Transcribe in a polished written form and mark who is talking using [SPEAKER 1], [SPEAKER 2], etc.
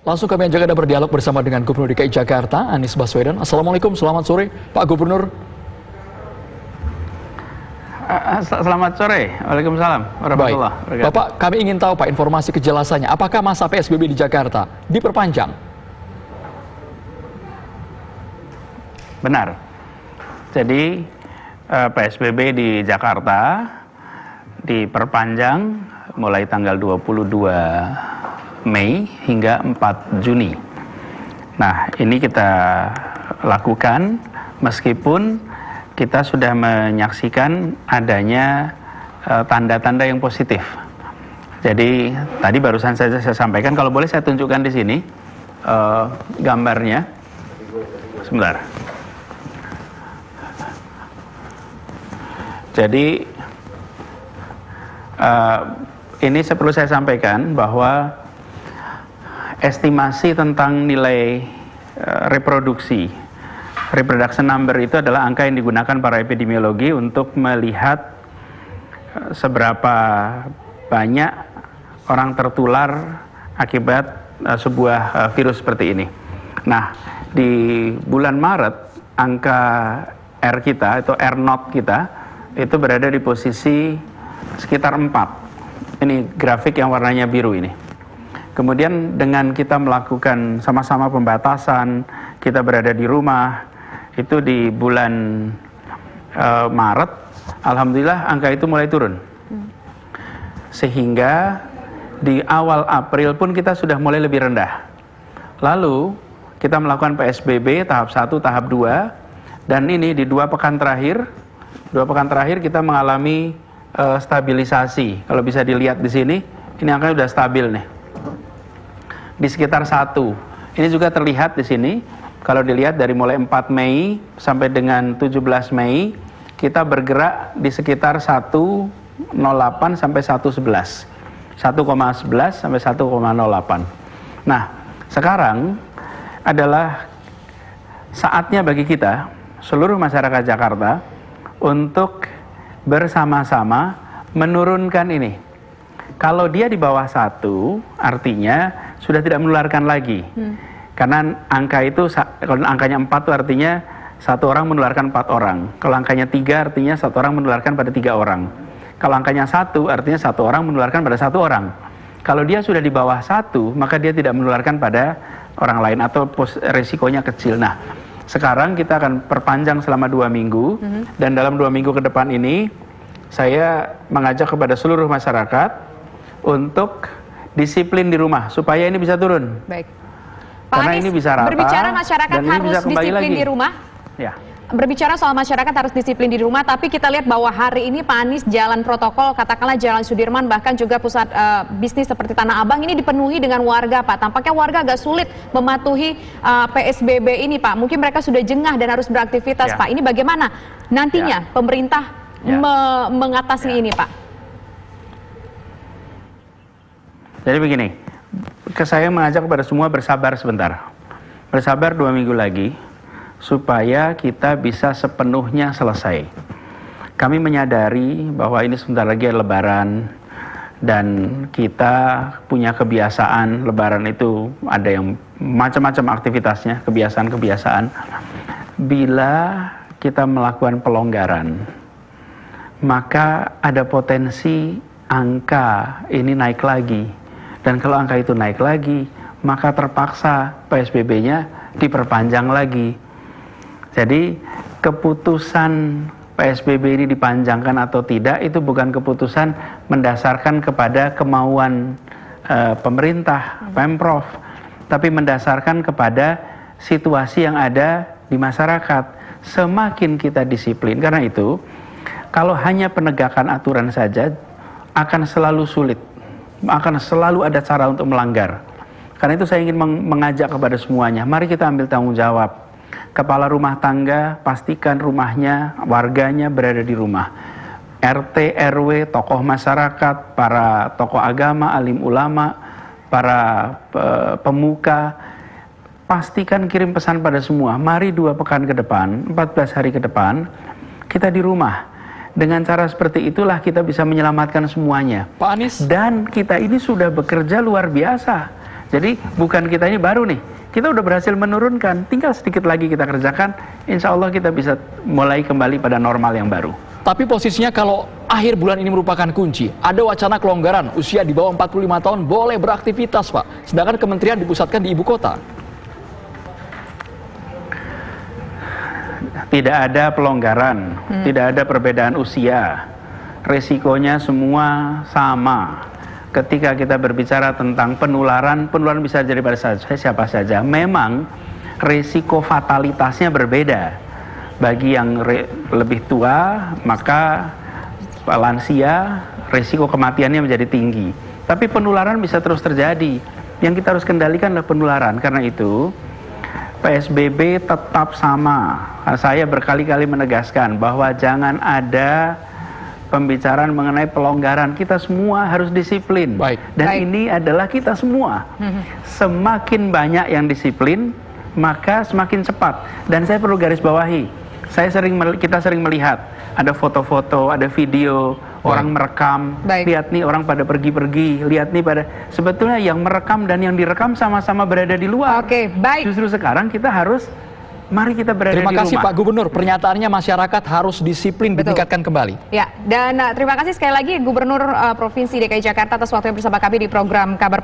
[SPEAKER 1] Langsung kami ajak Anda berdialog bersama dengan Gubernur DKI Jakarta, Anies Baswedan. Assalamualaikum, selamat sore Pak Gubernur.
[SPEAKER 2] Selamat sore, waalaikumsalam warahmatullahi wabarakatuh.
[SPEAKER 1] Bapak, kami ingin tahu Pak informasi kejelasannya, apakah masa PSBB di Jakarta diperpanjang?
[SPEAKER 2] Benar, jadi PSBB di Jakarta diperpanjang mulai tanggal 22 Mei hingga 4 Juni. Nah, ini kita lakukan meskipun kita sudah menyaksikan adanya tanda-tanda yang positif. Jadi tadi barusan saja saya sampaikan, kalau boleh saya tunjukkan di sini gambarnya. Sebentar. Jadi ini perlu saya sampaikan bahwa estimasi tentang nilai reproduction number itu adalah angka yang digunakan para epidemiologi untuk melihat seberapa banyak orang tertular akibat sebuah virus seperti ini. Nah, di bulan Maret angka R kita atau R0 kita itu berada di posisi sekitar 4. Ini grafik yang warnanya biru ini. Kemudian dengan kita melakukan sama-sama pembatasan, kita berada di rumah, itu di bulan Maret, alhamdulillah angka itu mulai turun. Sehingga di awal April pun kita sudah mulai lebih rendah. Lalu kita melakukan PSBB tahap 1, tahap 2, dan ini di 2 pekan terakhir kita mengalami stabilisasi. Kalau bisa dilihat di sini, ini angka sudah stabil nih. Di sekitar 1. Ini juga terlihat di sini. Kalau dilihat dari mulai 4 Mei sampai dengan 17 Mei, kita bergerak di sekitar 1,08 sampai 1,11. 1,11 sampai 1,08. Nah, sekarang adalah saatnya bagi kita, seluruh masyarakat Jakarta, untuk bersama-sama menurunkan ini. Kalau dia di bawah 1, artinya sudah tidak menularkan lagi. Karena angka itu, kalau angkanya 4 itu artinya 1 orang menularkan 4 orang. Kalau angkanya 3 artinya 1 orang menularkan pada 3 orang. Kalau angkanya 1 artinya 1 orang menularkan pada 1 orang. Kalau dia sudah di bawah 1, maka dia tidak menularkan pada orang lain atau resikonya kecil. Nah, sekarang kita akan perpanjang selama 2 minggu. Dan dalam 2 minggu ke depan ini, saya mengajak kepada seluruh masyarakat untuk disiplin di rumah supaya ini bisa turun.
[SPEAKER 3] Baik.
[SPEAKER 2] Karena
[SPEAKER 3] Anies,
[SPEAKER 2] ini bisa rata.
[SPEAKER 3] berbicara masyarakat
[SPEAKER 2] dan ini
[SPEAKER 3] harus
[SPEAKER 2] bisa kembali
[SPEAKER 3] disiplin
[SPEAKER 2] lagi
[SPEAKER 3] di rumah.
[SPEAKER 2] Ya.
[SPEAKER 3] Berbicara soal masyarakat harus disiplin di rumah, tapi kita lihat bahwa hari ini Pak Anies jalan protokol, katakanlah Jalan Sudirman, bahkan juga pusat bisnis seperti Tanah Abang ini dipenuhi dengan warga, Pak. Tampaknya warga agak sulit mematuhi PSBB ini, Pak. Mungkin mereka sudah jengah dan harus beraktivitas, Pak. Ini bagaimana nantinya pemerintah mengatasi ini, Pak?
[SPEAKER 2] Jadi begini, saya mengajak kepada semua bersabar sebentar. Bersabar 2 minggu lagi, supaya kita bisa sepenuhnya selesai. Kami menyadari bahwa ini sebentar lagi Lebaran, dan kita punya kebiasaan Lebaran itu ada yang macam-macam aktivitasnya, kebiasaan-kebiasaan. Bila kita melakukan pelonggaran, maka ada potensi angka ini naik lagi. Dan kalau angka itu naik lagi, maka terpaksa PSBB-nya diperpanjang lagi. Jadi keputusan PSBB ini dipanjangkan atau tidak itu bukan keputusan mendasarkan kepada kemauan pemerintah, Pemprov, tapi mendasarkan kepada situasi yang ada di masyarakat. Semakin kita disiplin, karena itu kalau hanya penegakan aturan saja akan selalu sulit, akan selalu ada cara untuk melanggar. Karena itu saya ingin mengajak kepada semuanya, mari kita ambil tanggung jawab. Kepala rumah tangga, pastikan rumahnya, warganya berada di rumah. RT, RW, tokoh masyarakat, para tokoh agama, alim ulama, para pemuka, pastikan kirim pesan pada semua, mari 2 pekan ke depan, 14 hari ke depan, kita di rumah. Dengan cara seperti itulah kita bisa menyelamatkan semuanya.
[SPEAKER 1] Pak Anies.
[SPEAKER 2] Dan kita ini sudah bekerja luar biasa. Jadi bukan kita ini baru nih, kita udah berhasil menurunkan, tinggal sedikit lagi kita kerjakan, insya Allah kita bisa mulai kembali pada normal yang baru.
[SPEAKER 1] Tapi posisinya kalau akhir bulan ini merupakan kunci, ada wacana kelonggaran, usia di bawah 45 tahun boleh beraktivitas Pak, sedangkan kementerian dipusatkan di ibu kota.
[SPEAKER 2] Tidak ada pelonggaran, tidak ada perbedaan usia, resikonya semua sama. Ketika kita berbicara tentang penularan bisa jadi pada siapa saja. Memang resiko fatalitasnya berbeda. Bagi yang lebih tua, maka lansia, resiko kematiannya menjadi tinggi. Tapi penularan bisa terus terjadi. Yang kita harus kendalikan adalah penularan. Karena itu, PSBB tetap sama. Saya berkali-kali menegaskan bahwa jangan ada pembicaraan mengenai pelonggaran. Kita semua harus disiplin.
[SPEAKER 1] Baik.
[SPEAKER 2] Dan ini adalah kita semua. Semakin banyak yang disiplin, maka semakin cepat. Dan saya perlu garis bawahi, kita sering melihat ada foto-foto, ada video, orang merekam. Lihat nih orang pada pergi-pergi, lihat nih pada, sebetulnya yang merekam dan yang direkam sama-sama berada di luar. Justru sekarang kita harus, mari kita berada di rumah.
[SPEAKER 1] Terima kasih Pak Gubernur, pernyataannya masyarakat harus disiplin ditingkatkan kembali.
[SPEAKER 3] Ya, dan terima kasih sekali lagi Gubernur Provinsi DKI Jakarta atas waktu yang bersama kami di program Kabar Petang.